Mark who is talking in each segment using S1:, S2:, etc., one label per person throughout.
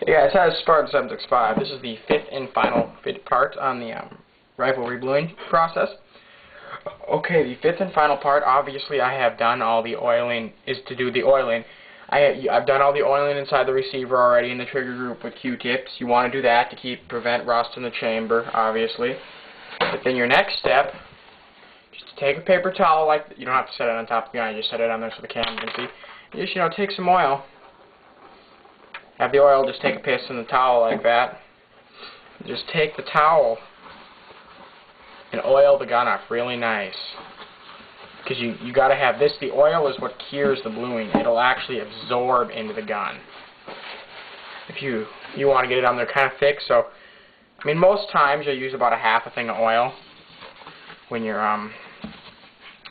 S1: Okay guys, hi, this is Spartan 765. This is the fifth and final part on the rifle rebluing process. Okay, the fifth and final part, obviously I have done all the oiling, is to do the oiling. I've done all the oiling inside the receiver already in the trigger group with Q-tips. You want to do that to prevent rust in the chamber, obviously. But then your next step, just to take a paper towel, you don't have to set it on top of the gun, you just set it on there so the camera can see. You just, take some oil. Have the oil, just take a piss in the towel like that. Just take the towel and oil the gun up really nice. Because you got to have this, the oil is what cures the bluing. It'll actually absorb into the gun. If you want to get it on there kind of thick, so, I mean, most times you'll use about a half a thing of oil when you're, I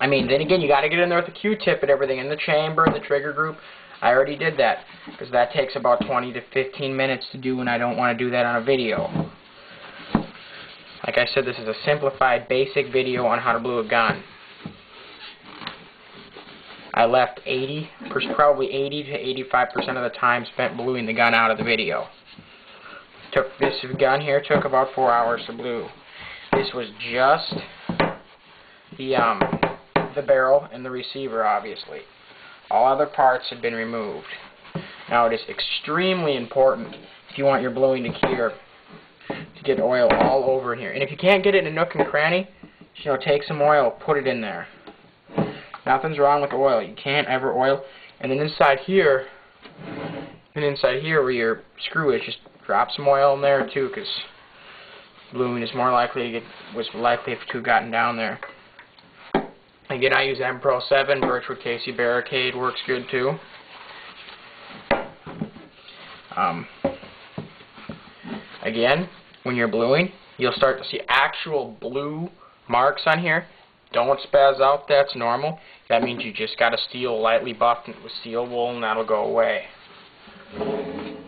S1: mean, then again, you got to get in there with the Q-tip and everything in the chamber, the trigger group. I already did that, because that takes about 20 to 15 minutes to do, and I don't want to do that on a video. Like I said, this is a simplified, basic video on how to blue a gun. I left probably 80 to 85% of the time spent bluing the gun out of the video. This gun here took about 4 hours to blue. This was just the barrel and the receiver, obviously. All other parts had been removed. Now it is extremely important, if you want your bluing to cure, to get oil all over in here. And if you can't get it in a nook and cranny, take some oil, put it in there. Nothing's wrong with oil. You can't ever oil. And then inside here where your screw is, just drop some oil in there too, because bluing is more likely to was likely if it had gotten down there. Again, I use M Pro 7, Birchwood Casey Barricade works good too. Again, when you're bluing, you'll start to see actual blue marks on here. Don't spaz out, that's normal. That means you just got a steel lightly buffed with steel wool and that'll go away.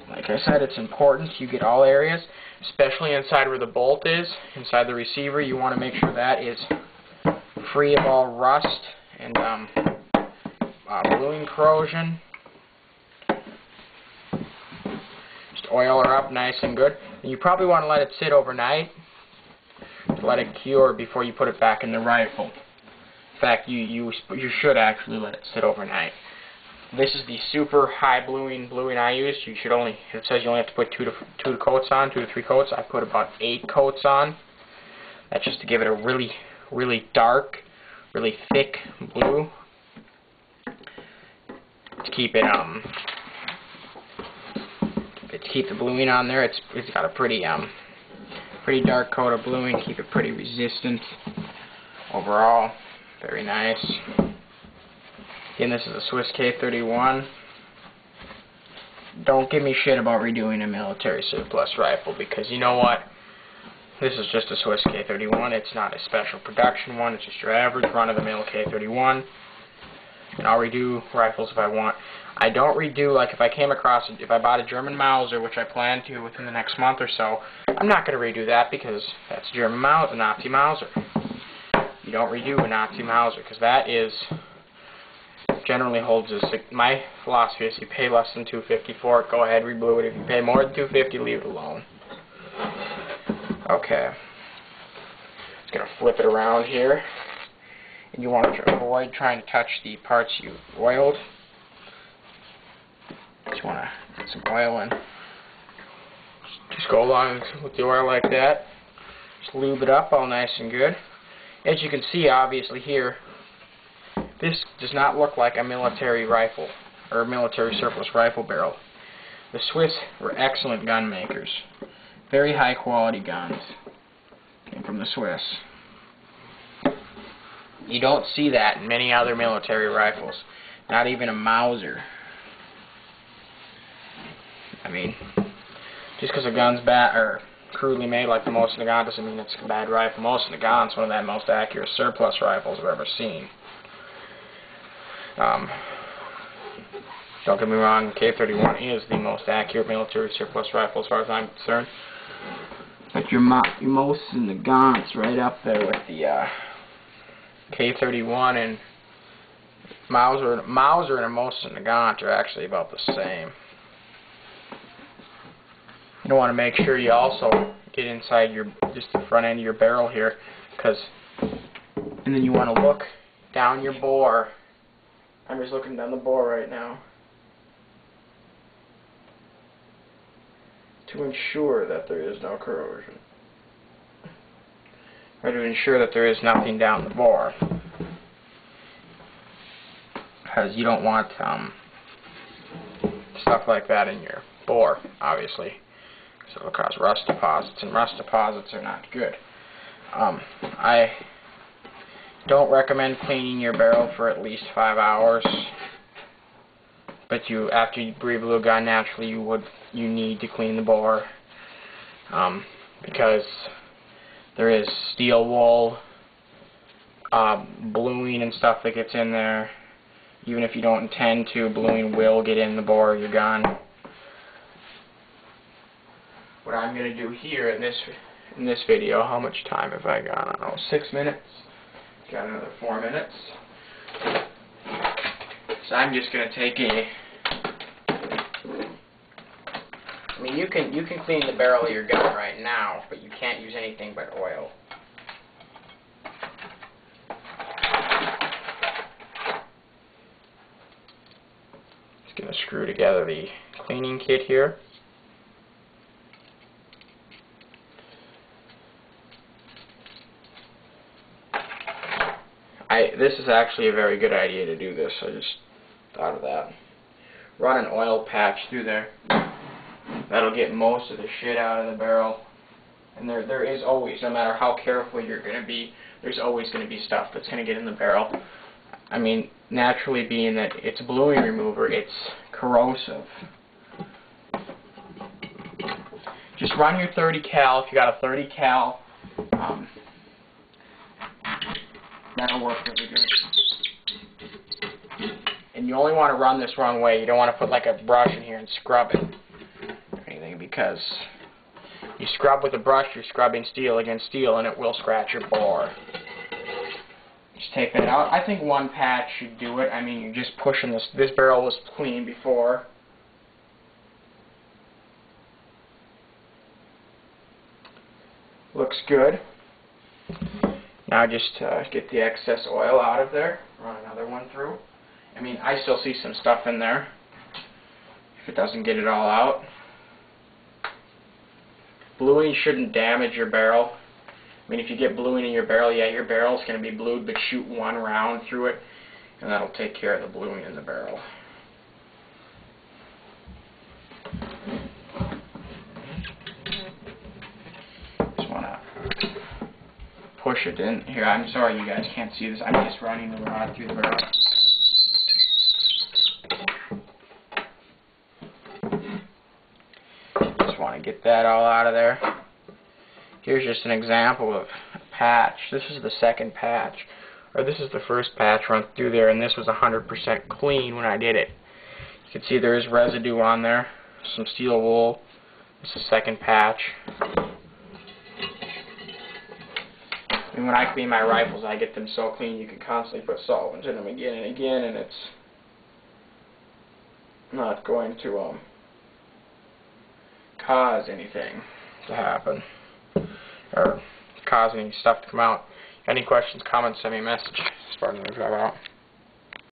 S1: Like I said, it's important you get all areas, especially inside where the bolt is, inside the receiver. You want to make sure that is free of all rust and bluing corrosion. Just oil her up nice and good. And you probably want to let it sit overnight to let it cure before you put it back in the rifle. In fact, you should actually let it sit overnight. This is the super high bluing I use. It says you only have to put 2 to 3 coats. I put about 8 coats on. That's just to give it a really dark, really thick blue. To keep it to keep the bluing on there. It's got a pretty dark coat of bluing. Keep it pretty resistant overall. Very nice. Again, this is a Swiss K31. Don't give me shit about redoing a military surplus rifle, because you know what? This is just a Swiss K31. It's not a special production one. It's just your average run-of-the-mill K31. And I'll redo rifles if I want. I don't redo, like if I bought a German Mauser, which I plan to within the next month or so, I'm not going to redo that because that's German Mauser, Nazi Mauser. You don't redo a Nazi Mauser, because that is, generally holds my philosophy is you pay less than $250 for it, go ahead, reblue it. If you pay more than $250, leave it alone. Okay. Just going to flip it around here. And you want to avoid trying to touch the parts you oiled. Just want to get some oil in. Just go along with the oil like that. Just lube it up all nice and good. As you can see, obviously here, this does not look like a military rifle or a military surplus rifle barrel. The Swiss were excellent gun makers. Very high quality guns came from the Swiss. You don't see that in many other military rifles. Not even a Mauser. I mean, just because a gun's bad or crudely made like the Mosin Nagant doesn't mean it's a bad rifle. Mosin Nagant's one of the most accurate surplus rifles I've ever seen. Don't get me wrong, K31 is the most accurate military surplus rifle as far as I'm concerned. But your Mosin Nagant's right up there with the K31, and Mauser and a Mosin Nagant are actually about the same. you want to make sure you also get inside just the front end of your barrel here, and then you want to look down your bore. I'm just looking down the bore right now to ensure that there is no corrosion, or to ensure that there is nothing down the bore, because you don't want stuff like that in your bore, obviously, so it'll cause rust deposits, and rust deposits are not good. I don't recommend cleaning your barrel for at least 5 hours, but after you reblue a gun, naturally you need to clean the bore, because there is steel wool, bluing and stuff that gets in there. Even if you don't intend to, bluing will get in the bore of your gun. What I'm going to do here in this video, how much time have I got? I don't know, 6 minutes? Got another 4 minutes. So I'm just going to take I mean, you can clean the barrel of your gun right now, but you can't use anything but oil. Just going to screw together the cleaning kit here. This is actually a very good idea to do this. I just thought of that. Run an oil patch through there. That'll get most of the shit out of the barrel. And there is always, no matter how careful you're going to be, there's always going to be stuff that's going to get in the barrel. I mean, naturally, being that it's bluing remover, it's corrosive. Just run your 30 cal. If you got a 30 cal, that'll work really good. And you only want to run this wrong way. You don't want to put like a brush in here and scrub it or anything, because you scrub with a brush, you're scrubbing steel against steel, and it will scratch your bore. Just take that out. I think one patch should do it. I mean, you're just pushing this. This barrel was clean before. Looks good. Now just get the excess oil out of there. Run another one through. I mean, I still see some stuff in there if it doesn't get it all out. Bluing shouldn't damage your barrel. I mean, if you get bluing in your barrel, yeah, your barrel's going to be blued, but shoot one round through it, and that'll take care of the bluing in the barrel. Just want to push it in. Here, I'm sorry you guys can't see this. I'm just running the rod through the barrel. Just want to get that all out of there. Here's just an example of a patch. This is the second patch, or this is the first patch run through there, and this was 100% clean when I did it. You can see there is residue on there, some steel wool. This is the second patch. And when I clean my rifles, I get them so clean you can constantly put solvent in them again and again, and it's not going to cause anything to happen or cause any stuff to come out. Any questions, comments, send me a message. Spartan, drive out.